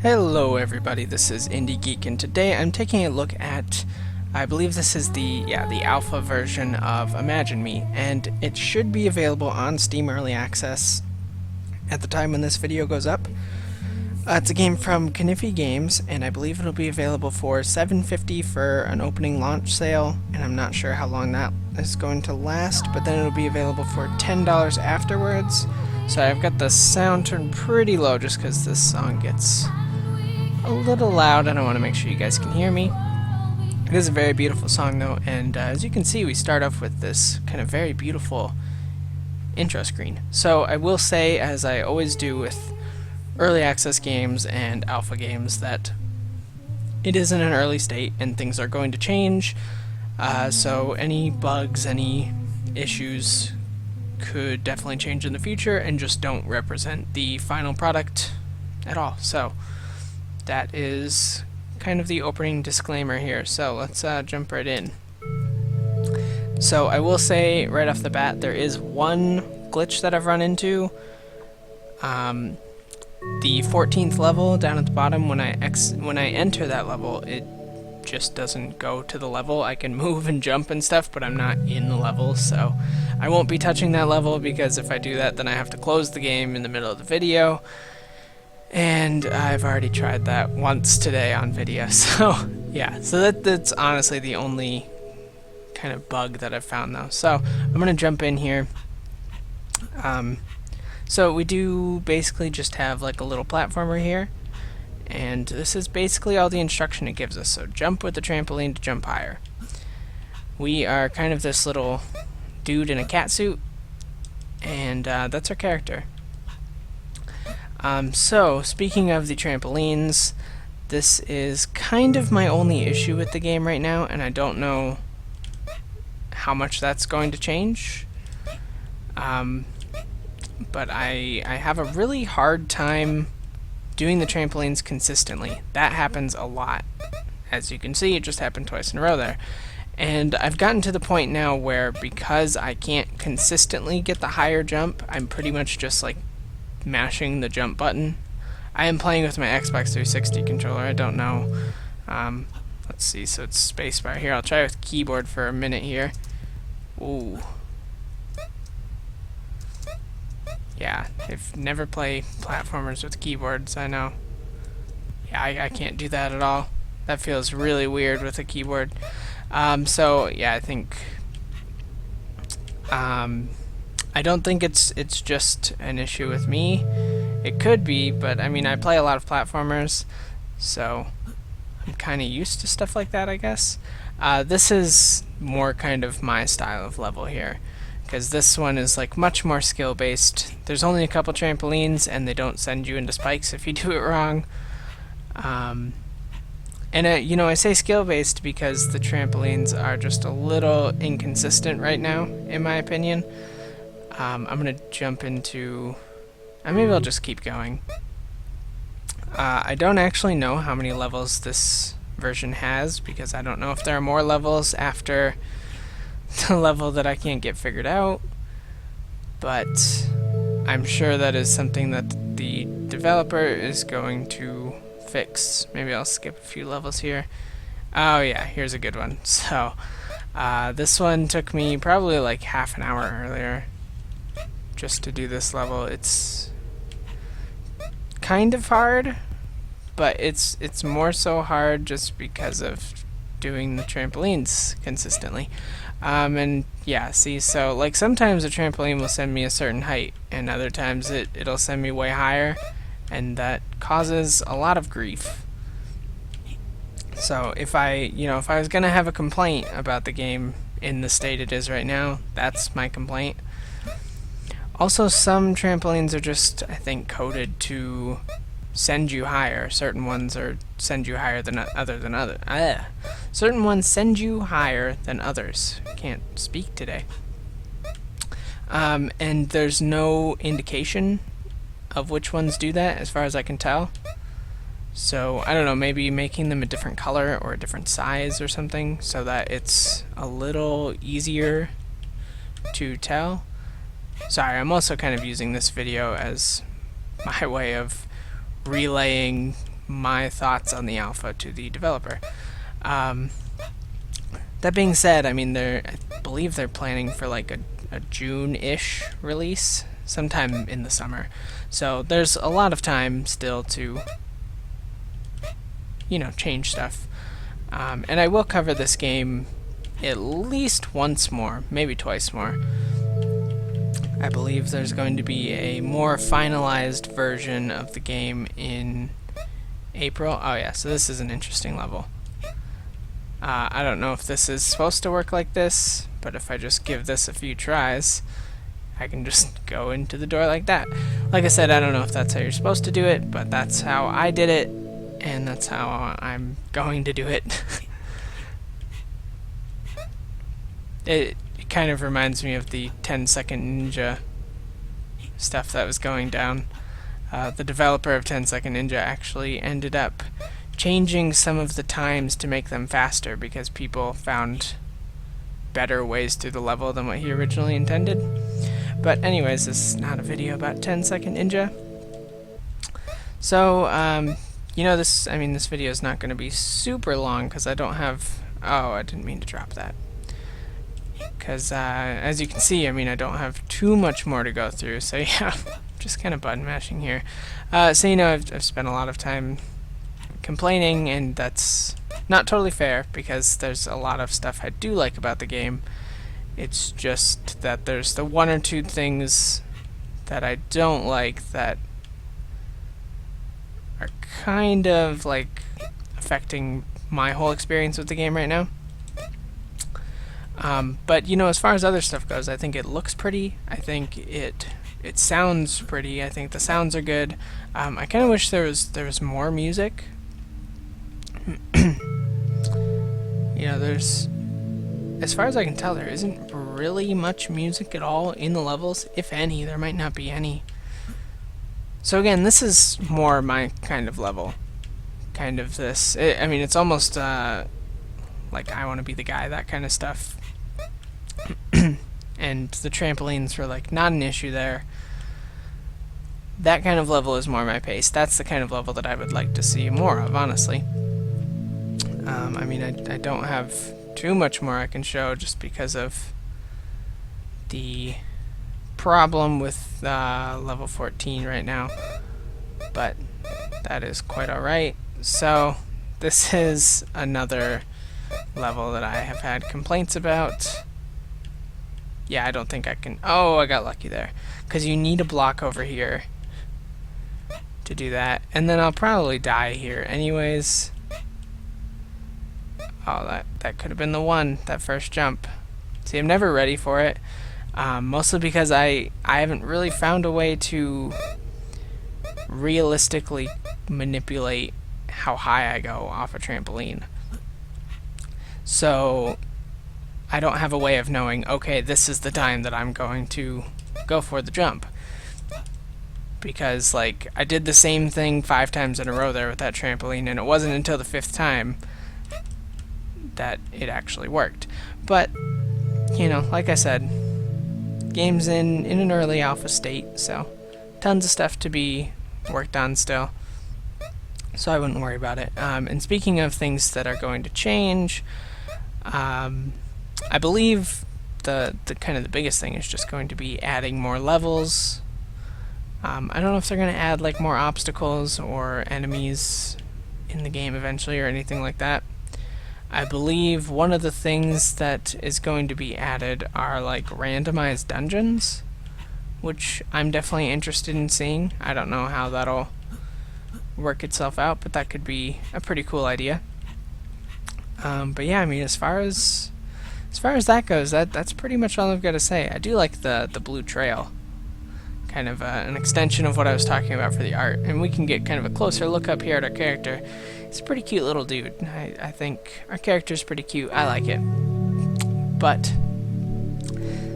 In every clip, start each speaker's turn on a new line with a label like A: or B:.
A: Hello everybody, this is IndieGeek, and today I'm taking a look at, I believe this is the alpha version of Imagine Me, and it should be available on Steam Early Access at the time when this video goes up. It's a game from Kinifi Games, and I believe it'll be available for $7.50 for an opening launch sale, and I'm not sure how long that is going to last, but then it'll be available for $10 afterwards. So I've got the sound turned pretty low just because this song gets a little loud, and I want to make sure you guys can hear me. It is a very beautiful song though, and as you can see, we start off with this kind of very beautiful intro screen. So I will say, as I always do with early access games and alpha games, that it is in an early state and things are going to change, so any bugs, any issues could definitely change in the future and just don't represent the final product at all. So that is kind of the opening disclaimer here, so let's jump right in. So I will say right off the bat, there is one glitch that I've run into. The 14th level down at the bottom, when I enter that level, it just doesn't go to the level. I can move and jump and stuff, but I'm not in the level, so I won't be touching that level, because if I do that, then I have to close the game in the middle of the video. And I've already tried that once today on video, so yeah, so that's honestly the only kind of bug that I've found though. So I'm gonna jump in here. So we do basically just have like a little platformer here, and this is basically all the instruction it gives us. So jump with the trampoline to jump higher. We are kind of this little dude in a cat suit, and that's our character. So, speaking of the trampolines, this is kind of my only issue with the game right now, and I don't know how much that's going to change. But I have a really hard time doing the trampolines consistently. That happens a lot. As you can see, it just happened twice in a row there. And I've gotten to the point now where, because I can't consistently get the higher jump, I'm pretty much just like mashing the jump button. I am playing with my Xbox 360 controller. I don't know. Let's see, so it's spacebar here. I'll try with keyboard for a minute here. Ooh. Yeah, I've never played platformers with keyboards, I know. Yeah, I can't do that at all. That feels really weird with a keyboard. So, yeah, I think I don't think it's just an issue with me. It could be, but I mean, I play a lot of platformers, so I'm kind of used to stuff like that, I guess. This is more kind of my style of level here, because this one is like much more skill based. There's only a couple trampolines, and they don't send you into spikes if you do it wrong. And you know, I say skill based because the trampolines are just a little inconsistent right now, in my opinion. I'm gonna jump into... maybe I'll just keep going. I don't actually know how many levels this version has, because I don't know if there are more levels after the level that I can't get figured out, but I'm sure that is something that the developer is going to fix. Maybe I'll skip a few levels here. Oh yeah, here's a good one. So, this one took me probably like half an hour earlier just to do this level. It's kind of hard, but it's more so hard just because of doing the trampolines consistently. And yeah, see, so like sometimes a trampoline will send me a certain height, and other times it'll send me way higher, and that causes a lot of grief. So if I was gonna have a complaint about the game in the state it is right now, that's my complaint. Also, some trampolines are just, I think, coded to send you higher. Certain ones are send you higher than Certain ones send you higher than others. Can't speak today. And there's no indication of which ones do that, as far as I can tell. So I don't know, maybe making them a different color or a different size or something, so that it's a little easier to tell. Sorry, I'm also kind of using this video as my way of relaying my thoughts on the alpha to the developer. That being said, I mean, I believe they're planning for like a June-ish release, sometime in the summer. So there's a lot of time still to, change stuff. And I will cover this game at least once more, maybe twice more. I believe there's going to be a more finalized version of the game in April. Oh yeah, so this is an interesting level. I don't know if this is supposed to work like this, but if I just give this a few tries, I can just go into the door like that. Like I said, I don't know if that's how you're supposed to do it, but that's how I did it, and that's how I'm going to do it. It kind of reminds me of the 10-second ninja stuff that was going down. The developer of 10-second ninja actually ended up changing some of the times to make them faster because people found better ways through the level than what he originally intended. But anyways, this is not a video about 10-second ninja. So, this video is not going to be super long because I don't have... Oh, I didn't mean to drop that. Because, as you can see, I don't have too much more to go through, so yeah, just kind of button mashing here. I've spent a lot of time complaining, and that's not totally fair, because there's a lot of stuff I do like about the game. It's just that there's the one or two things that I don't like that are kind of, like, affecting my whole experience with the game right now. But as far as other stuff goes, I think it looks pretty. I think it sounds pretty. I think the sounds are good. I kind of wish there was more music. There's, as far as I can tell, there isn't really much music at all in the levels. If any, there might not be any. So again, this is more my kind of level. Kind of this. It's almost like I Want to Be the Guy, that kind of stuff. And the trampolines were like not an issue there. That kind of level is more my pace. That's the kind of level that I would like to see more of, honestly. I don't have too much more I can show just because of the problem with level 14 right now. But that is quite alright. So this is another level that I have had complaints about. Yeah, I don't think I can... Oh, I got lucky there. Because you need a block over here to do that. And then I'll probably die here anyways. Oh, that could have been the one, that first jump. See, I'm never ready for it. Mostly because I haven't really found a way to realistically manipulate how high I go off a trampoline. So I don't have a way of knowing, okay, this is the time that I'm going to go for the jump. Because, like, I did the same thing 5 times in a row there with that trampoline, and it wasn't until the 5th time that it actually worked. But, like I said, game's in an early alpha state, so tons of stuff to be worked on still. So I wouldn't worry about it. And speaking of things that are going to change, I believe the kind of the biggest thing is just going to be adding more levels. I don't know if they're going to add like more obstacles or enemies in the game eventually or anything like that. I believe one of the things that is going to be added are like randomized dungeons, which I'm definitely interested in seeing. I don't know how that'll work itself out, but that could be a pretty cool idea. But yeah, as far as that goes, that's pretty much all I've got to say. I do like the blue trail, kind of an extension of what I was talking about for the art, and we can get kind of a closer look up here at our character. He's a pretty cute little dude. I think our character's pretty cute. I like it. But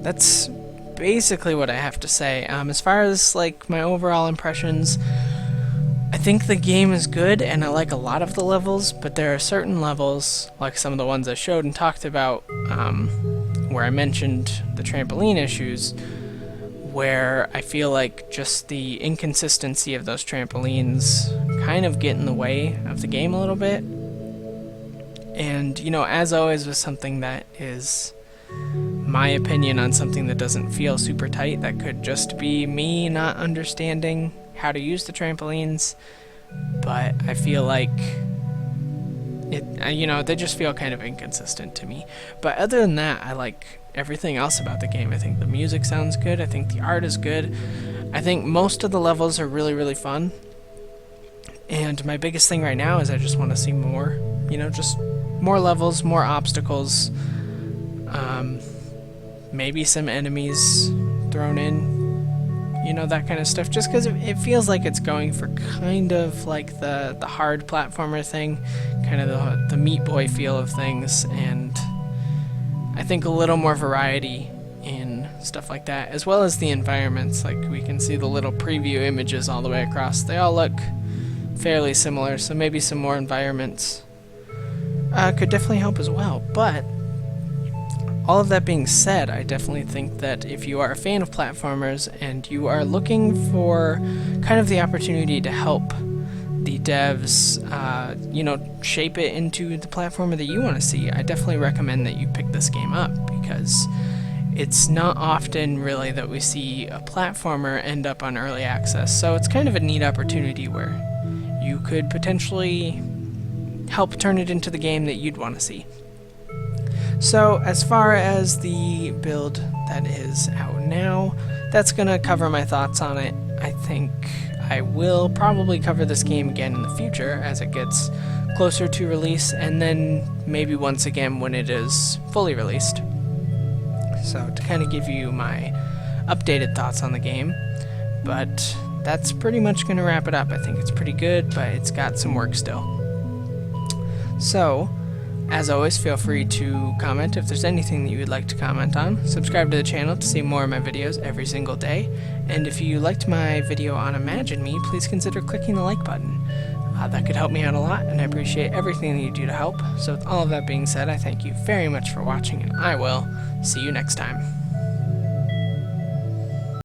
A: that's basically what I have to say. As far as like my overall impressions, I think the game is good, and I like a lot of the levels, but there are certain levels, like some of the ones I showed and talked about, where I mentioned the trampoline issues, where I feel like just the inconsistency of those trampolines kind of get in the way of the game a little bit. And, you know, as always with something that is my opinion on something that doesn't feel super tight, that could just be me not understanding how to use the trampolines, but I feel like you know, they just feel kind of inconsistent to me. But other than that, I like everything else about the game. I think the music sounds good. I think the art is good. I think most of the levels are really, really fun. And my biggest thing right now is I just want to see more. You know, just more levels, more obstacles. Maybe some enemies thrown in. You know, that kind of stuff. Just because it feels like it's going for kind of like the hard platformer thing. Kind of the Meat Boy feel of things. And I think a little more variety in stuff like that. As well as the environments. Like we can see the little preview images all the way across. They all look fairly similar. So maybe some more environments could definitely help as well. But all of that being said, I definitely think that if you are a fan of platformers and you are looking for kind of the opportunity to help the devs, you know, shape it into the platformer that you want to see, I definitely recommend that you pick this game up, because it's not often really that we see a platformer end up on early access. So it's kind of a neat opportunity where you could potentially help turn it into the game that you'd want to see. So as far as the build that is out now, that's going to cover my thoughts on it. I think I will probably cover this game again in the future as it gets closer to release, and then maybe once again when it is fully released. So to kind of give you my updated thoughts on the game, but that's pretty much going to wrap it up. I think it's pretty good, but it's got some work still. So, as always, feel free to comment if there's anything that you would like to comment on. Subscribe to the channel to see more of my videos every single day. And if you liked my video on Imagine Me, please consider clicking the like button. That could help me out a lot, and I appreciate everything that you do to help. So with all of that being said, I thank you very much for watching, and I will see you next time.